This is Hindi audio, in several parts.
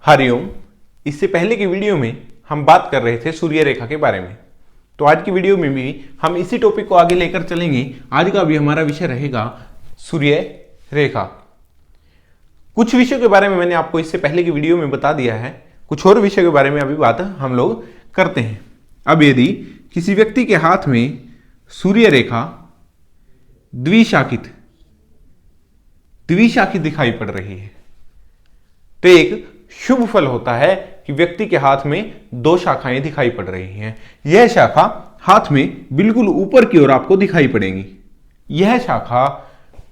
हरिओम। इससे पहले की वीडियो में हम बात कर रहे थे सूर्य रेखा के बारे में। तो आज की वीडियो में भी हम इसी टॉपिक को आगे लेकर चलेंगे। आज का भी हमारा विषय रहेगा सूर्य रेखा। कुछ विषयों के बारे में मैंने आपको इससे पहले की वीडियो में बता दिया है, कुछ और विषयों के बारे में अभी बात हम लोग करते हैं। अब यदि किसी व्यक्ति के हाथ में सूर्य रेखा द्विशाखित दिखाई पड़ रही है तो एक शुभ फल होता है कि व्यक्ति के हाथ में दो शाखाएं दिखाई पड़ रही हैं। यह शाखा हाथ में बिल्कुल ऊपर की ओर आपको दिखाई पड़ेगी। यह शाखा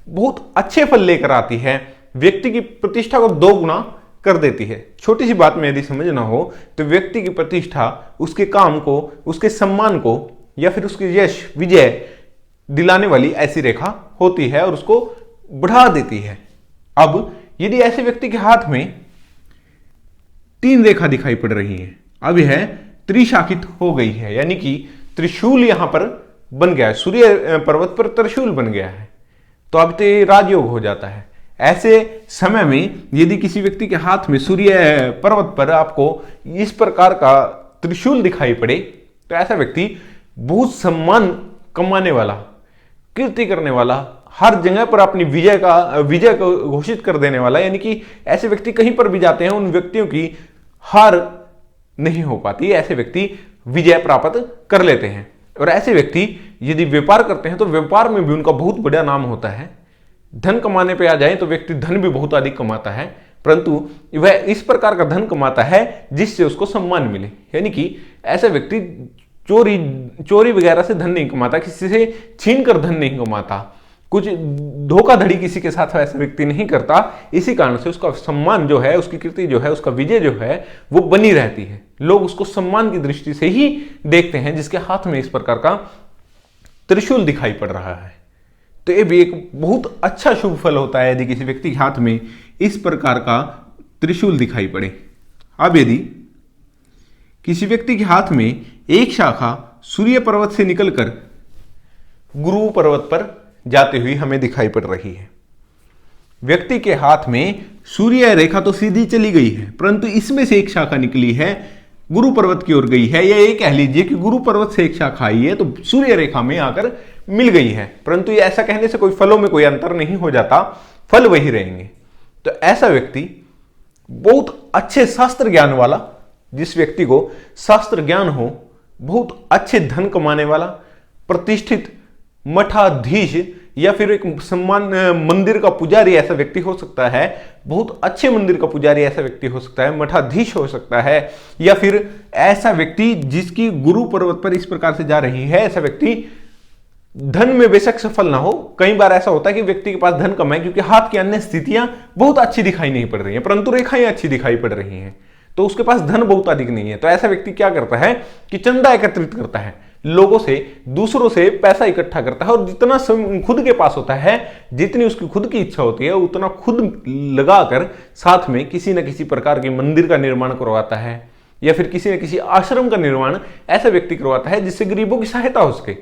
बहुत अच्छे फल लेकर आती है, व्यक्ति की प्रतिष्ठा को 2 गुना कर देती है। छोटी सी बात में यदि समझना हो तो व्यक्ति की प्रतिष्ठा, उसके काम को, उसके सम्मान को या फिर उसके यश विजय दिलाने वाली ऐसी रेखा होती है और उसको बढ़ा देती है। अब यदि ऐसे व्यक्ति के हाथ में 3 रेखा दिखाई पड़ रही है, अब यह त्रिशाखित हो गई है, यानी कि त्रिशूल यहां पर बन गया है, सूर्य पर्वत पर त्रिशूल बन गया है, तो अब तो राजयोग हो जाता है। ऐसे समय में यदि किसी व्यक्ति के हाथ में सूर्य पर्वत पर आपको इस प्रकार का त्रिशूल दिखाई पड़े तो ऐसा व्यक्ति बहुत सम्मान कमाने वाला, कीर्ति करने वाला, हर जगह पर अपनी विजय को घोषित कर देने वाला, यानी कि ऐसे व्यक्ति कहीं पर भी जाते हैं उन व्यक्तियों की हार नहीं हो पाती, ऐसे व्यक्ति विजय प्राप्त कर लेते हैं। और ऐसे व्यक्ति यदि व्यापार करते हैं तो व्यापार में भी उनका बहुत बड़ा नाम होता है। धन कमाने पे आ जाए तो व्यक्ति धन भी बहुत अधिक कमाता है, परंतु वह इस प्रकार का धन कमाता है जिससे उसको सम्मान मिले, यानी कि ऐसा व्यक्ति चोरी वगैरह से धन नहीं कमाता, किसी से छीन कर धन नहीं कमाता, कुछ धोखाधड़ी किसी के साथ ऐसा व्यक्ति नहीं करता। इसी कारण से उसका सम्मान जो है, उसकी कीर्ति जो है, उसका विजय जो है वो बनी रहती है। लोग उसको सम्मान की दृष्टि से ही देखते हैं जिसके हाथ में इस प्रकार का त्रिशूल दिखाई पड़ रहा है। तो ये भी एक बहुत अच्छा शुभ फल होता है यदि किसी व्यक्ति के हाथ में इस प्रकार का त्रिशूल दिखाई पड़े। अब यदि किसी व्यक्ति के हाथ में एक शाखा सूर्य पर्वत से निकलकर गुरु पर्वत पर जाती हुई हमें दिखाई पड़ रही है। व्यक्ति के हाथ में सूर्य रेखा तो सीधी चली गई है, परंतु इसमें से एक शाखा निकली है, गुरु पर्वत की ओर गई है, या ये कह लीजिए कि गुरु पर्वत से एक शाखा आई है तो सूर्य रेखा में आकर मिल गई है। परंतु ये ऐसा कहने से कोई फलों में कोई अंतर नहीं हो जाता, फल वही रहेंगे। तो ऐसा व्यक्ति बहुत अच्छे शास्त्र ज्ञान वाला, जिस व्यक्ति को शास्त्र ज्ञान हो, बहुत अच्छे धन कमाने वाला, प्रतिष्ठित मठाधीश या फिर एक सम्मान मंदिर का पुजारी ऐसा व्यक्ति हो सकता है, बहुत अच्छे मंदिर का पुजारी ऐसा व्यक्ति हो सकता है, मठाधीश हो सकता है, या फिर ऐसा व्यक्ति जिसकी गुरु पर्वत पर इस प्रकार से जा रही है, ऐसा व्यक्ति धन में बेशक सफल ना हो। कई बार ऐसा होता है कि व्यक्ति के पास धन कम है क्योंकि हाथ की अन्य स्थितियां बहुत अच्छी दिखाई नहीं पड़ रही हैं, परंतु रेखाएं अच्छी दिखाई पड़ रही हैं, तो उसके पास धन बहुत अधिक नहीं है। तो ऐसा व्यक्ति क्या करता है कि चंदा एकत्रित करता है, लोगों से, दूसरों से पैसा इकट्ठा करता है, और जितना खुद के पास होता है, जितनी उसकी खुद की इच्छा होती है, उतना खुद लगाकर साथ में किसी न किसी प्रकार के मंदिर का निर्माण करवाता है या फिर किसी न किसी आश्रम का निर्माण ऐसा व्यक्ति करवाता है जिससे गरीबों की सहायता हो सके।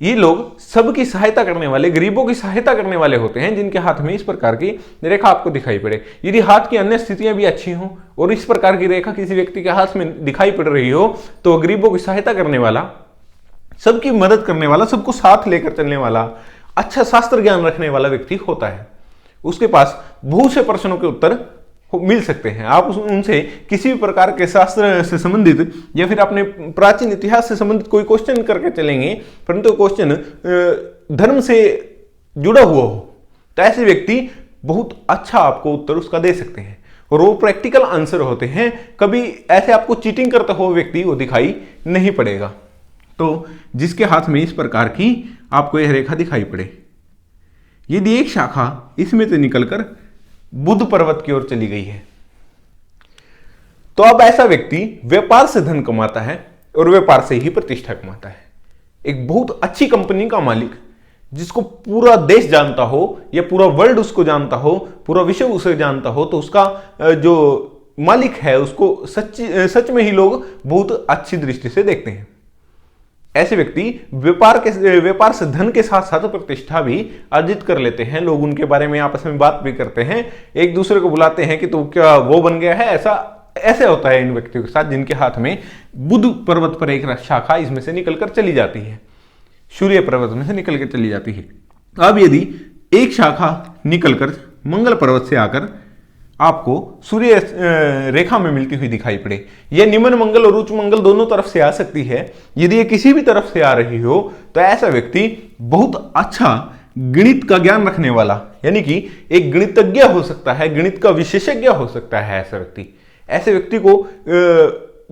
ये लोग सबकी सहायता करने वाले, गरीबों की सहायता करने वाले होते हैं जिनके हाथ में इस प्रकार की रेखा आपको दिखाई पड़े। यदि हाथ की अन्य स्थितियां भी अच्छी हों और इस प्रकार की रेखा किसी व्यक्ति के हाथ में दिखाई पड़ रही हो तो गरीबों की सहायता करने वाला, सबकी मदद करने वाला, सबको साथ लेकर चलने वाला, अच्छा शास्त्र ज्ञान रखने वाला व्यक्ति होता है। उसके पास बहुत से प्रश्नों के उत्तर मिल सकते हैं। आप उनसे किसी भी प्रकार के शास्त्र से संबंधित या फिर अपने प्राचीन इतिहास से संबंधित कोई क्वेश्चन करके चलेंगे, परंतु क्वेश्चन धर्म से जुड़ा हुआ हो तो ऐसे व्यक्ति बहुत अच्छा आपको उत्तर उसका दे सकते हैं, और वो प्रैक्टिकल आंसर होते हैं। कभी ऐसे आपको चीटिंग करता हुआ व्यक्ति वो दिखाई नहीं पड़ेगा। तो जिसके हाथ में इस प्रकार की आपको यह रेखा दिखाई पड़े, यदि एक शाखा इसमें से निकलकर बुध पर्वत की ओर चली गई है तो अब ऐसा व्यक्ति व्यापार से धन कमाता है और व्यापार से ही प्रतिष्ठा कमाता है। एक बहुत अच्छी कंपनी का मालिक जिसको पूरा देश जानता हो या पूरा वर्ल्ड उसको जानता हो, पूरा विश्व उसे जानता हो, तो उसका जो मालिक है उसको सच में ही लोग बहुत अच्छी दृष्टि से देखते हैं। ऐसे व्यक्ति व्यापार से धन के साथ साथ प्रतिष्ठा भी अर्जित कर लेते हैं। लोग उनके बारे में आपस में बात भी करते हैं, एक दूसरे को बुलाते हैं कि तू क्या वो बन गया है। ऐसे होता है इन व्यक्तियों के साथ जिनके हाथ में बुध पर्वत पर एक शाखा इसमें से निकलकर चली जाती है, सूर्य पर्वत में से निकल कर चली जाती है। अब यदि एक शाखा निकलकर मंगल पर्वत से आकर आपको सूर्य रेखा में मिलती हुई दिखाई पड़े, यह निम्न मंगल और उच्च मंगल दोनों तरफ से आ सकती है। यदि ये किसी भी तरफ से आ रही हो तो ऐसा व्यक्ति बहुत अच्छा गणित का ज्ञान रखने वाला, यानी कि एक गणितज्ञ हो सकता है, गणित का विशेषज्ञ हो सकता है ऐसा व्यक्ति। ऐसे व्यक्ति को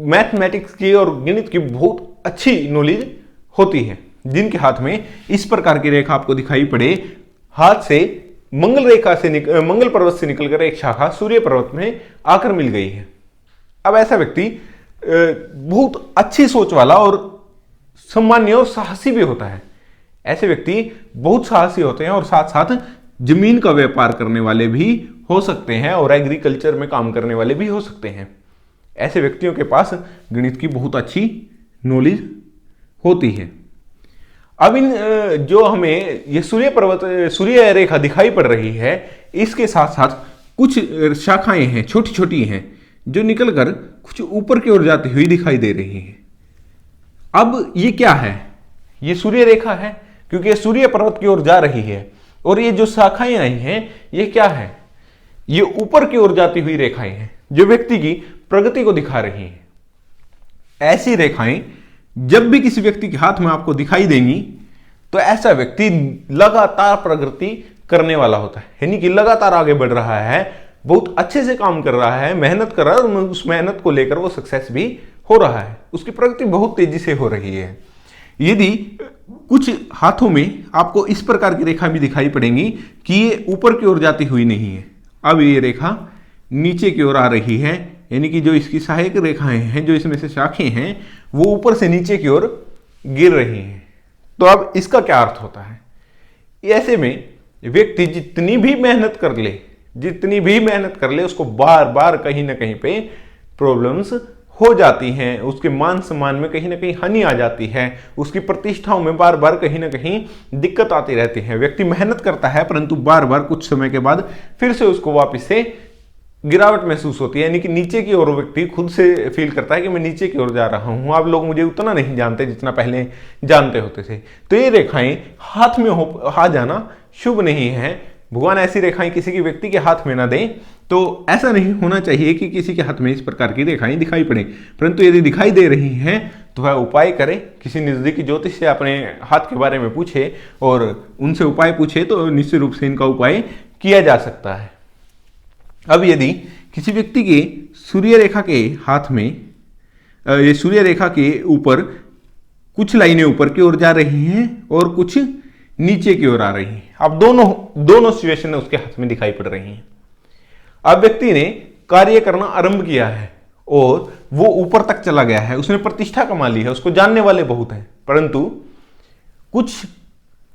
मैथमेटिक्स की और गणित की बहुत अच्छी नॉलेज होती है, जिनके हाथ में इस प्रकार की रेखा आपको दिखाई पड़े, हाथ से मंगल पर्वत से निकलकर एक शाखा सूर्य पर्वत में आकर मिल गई है। अब ऐसा व्यक्ति बहुत अच्छी सोच वाला और सम्मान्य और साहसी भी होता है। ऐसे व्यक्ति बहुत साहसी होते हैं और साथ साथ जमीन का व्यापार करने वाले भी हो सकते हैं और एग्रीकल्चर में काम करने वाले भी हो सकते हैं। ऐसे व्यक्तियों के पास गणित की बहुत अच्छी नॉलेज होती है। अब इन जो हमें ये सूर्य रेखा दिखाई पड़ रही है, इसके साथ साथ कुछ शाखाएं हैं, छोटी छोटी हैं, जो निकलकर कुछ ऊपर की ओर जाती हुई दिखाई दे रही हैं। अब ये क्या है? ये सूर्य रेखा है, क्योंकि ये सूर्य पर्वत की ओर जा रही है। और ये जो शाखाएं आई हैं, ये क्या है? ये ऊपर की ओर जाती हुई रेखाएं हैं जो व्यक्ति की प्रगति को दिखा रही हैं। ऐसी रेखाएं जब भी किसी व्यक्ति के हाथ में आपको दिखाई देंगी तो ऐसा व्यक्ति लगातार प्रगति करने वाला होता है, यानी कि लगातार आगे बढ़ रहा है, बहुत अच्छे से काम कर रहा है, मेहनत कर रहा है और उस मेहनत को लेकर वो सक्सेस भी हो रहा है, उसकी प्रगति बहुत तेजी से हो रही है। यदि कुछ हाथों में आपको इस प्रकार की रेखा भी दिखाई पड़ेंगी कि ये ऊपर की ओर जाती हुई नहीं है, अब ये रेखा नीचे की ओर आ रही है, यानी कि जो इसकी सहायक रेखाएं हैं, जो इसमें से शाखें हैं, वो ऊपर से नीचे की ओर गिर रही हैं। तो अब इसका क्या अर्थ होता है? ऐसे में व्यक्ति जितनी भी मेहनत कर ले उसको बार बार कहीं ना कहीं पे प्रॉब्लम्स हो जाती हैं, उसके मान सम्मान में कहीं ना कहीं हानि आ जाती है, उसकी प्रतिष्ठाओं में बार बार कहीं ना कहीं दिक्कत आती रहती है। व्यक्ति मेहनत करता है परंतु बार बार कुछ समय के बाद फिर से उसको वापस से गिरावट महसूस होती है, यानी कि नीचे की ओर व्यक्ति खुद से फील करता है कि मैं नीचे की ओर जा रहा हूं, आप लोग मुझे उतना नहीं जानते जितना पहले जानते होते थे। तो ये रेखाएं हाथ में आ जाना शुभ नहीं है। भगवान ऐसी रेखाएं किसी के व्यक्ति के हाथ में ना दें। तो ऐसा नहीं होना चाहिए कि किसी के हाथ में इस प्रकार की रेखाएं दिखाई पड़े, परंतु यदि दिखाई दे रही हैं तो वह उपाय करे, किसी नजदीकी ज्योतिष से अपने हाथ के बारे में पूछे और उनसे उपाय पूछे तो निश्चित रूप से इनका उपाय किया जा सकता है। अब यदि किसी व्यक्ति के सूर्य रेखा के हाथ में ये सूर्य रेखा के ऊपर कुछ लाइनें ऊपर की ओर जा रही हैं और कुछ नीचे की ओर आ रही हैं, अब दोनों सिचुएशन उसके हाथ में दिखाई पड़ रही हैं। अब व्यक्ति ने कार्य करना आरंभ किया है और वो ऊपर तक चला गया है, उसने प्रतिष्ठा कमा ली है, उसको जानने वाले बहुत हैं, परंतु कुछ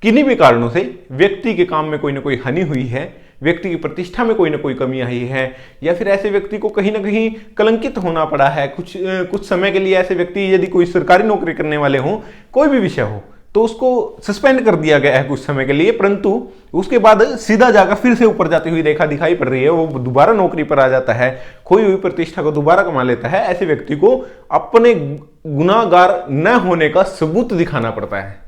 किन्हीं भी कारणों से व्यक्ति के काम में कोई ना कोई हानि हुई है, व्यक्ति की प्रतिष्ठा में कोई ना कोई कमी आई है, या फिर ऐसे व्यक्ति को कहीं ना कहीं कलंकित होना पड़ा है। कुछ समय के लिए ऐसे व्यक्ति यदि कोई सरकारी नौकरी करने वाले हों, कोई भी विषय हो, तो उसको सस्पेंड कर दिया गया है कुछ समय के लिए, परंतु उसके बाद सीधा जाकर फिर से ऊपर जाती हुई रेखा दिखाई पड़ रही है, वो दोबारा नौकरी पर आ जाता है, खोई हुई प्रतिष्ठा को दोबारा कमा लेता है। ऐसे व्यक्ति को अपने गुनाहगार न होने का सबूत दिखाना पड़ता है।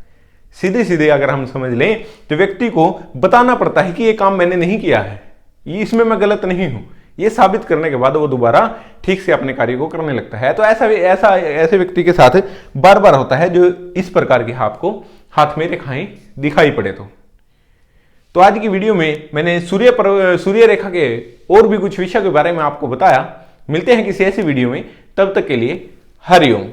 सीधे सीधे अगर हम समझ लें तो व्यक्ति को बताना पड़ता है कि ये काम मैंने नहीं किया है, इसमें मैं गलत नहीं हूं, ये साबित करने के बाद वो दोबारा ठीक से अपने कार्य को करने लगता है। तो ऐसे व्यक्ति के साथ बार बार होता है जो इस प्रकार की आपको हाथ में रेखाएं दिखाई पड़े। तो आज की वीडियो में मैंने सूर्य रेखा के और भी कुछ विषय के बारे में आपको बताया। मिलते हैं किसी ऐसी वीडियो में, तब तक के लिए हरिओम।